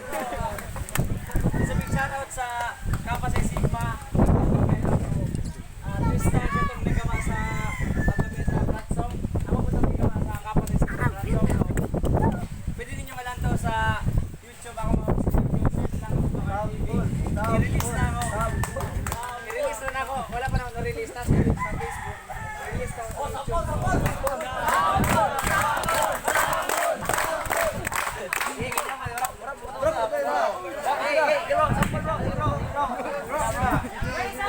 Sa big shoutout sa Kapasay Sigma. Twista siya itong nagama sa Pagkabita Platform. Ako po itong nagama sa Kapasay Sigma Platform. Pwede ninyo malantaw sa YouTube ako mag-search lang ako mga TV. I-release na ako. I-release na ako. Wala pa naman na-release na sa Facebook. I-release na ako sa YouTube.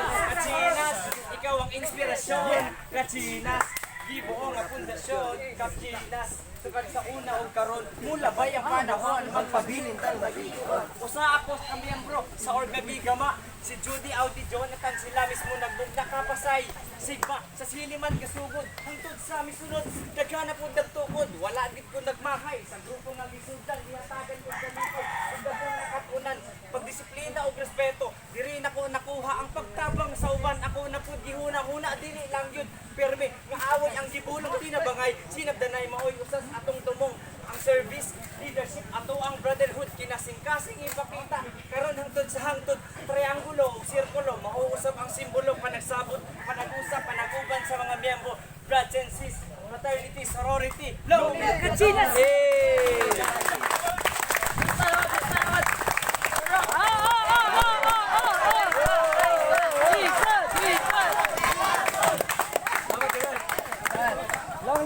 Kachinas, ikaw ang inspirasyon. Kachinas, gibuo nga pundasyon. Kachinas, sugad sa una o karon mula bay ang panahon magpabilin tal maligon. Usa ako sa miyembro sa Orgabigama, si Judy Audi Jonathan, sila mismo nagbugna Kapasay Sigma sa Siliman kasugod hangtod sa misunod daghana pud nagtukod wala gid ko nagmahay sa grupo nga gisugdan gihatagan ko sa likod ug daghang nakatunan pagdisiplina ug respeto diri nako nakuha ang pagtabang sa uban ako na pud gihuna-huna dili lang yun perme nga away ang gibulong tinabangay sinabdanay maoy usas atong tumong ang service leadership ato ang brotherhood kinasing-kasing ipakita karon hangtod sa hangtod triangulo ug sirkulo mauusab ang simbolo panagsabot panag-usap panaguban sa mga miyembro brothers and sis fraternity sorority love Kachinas.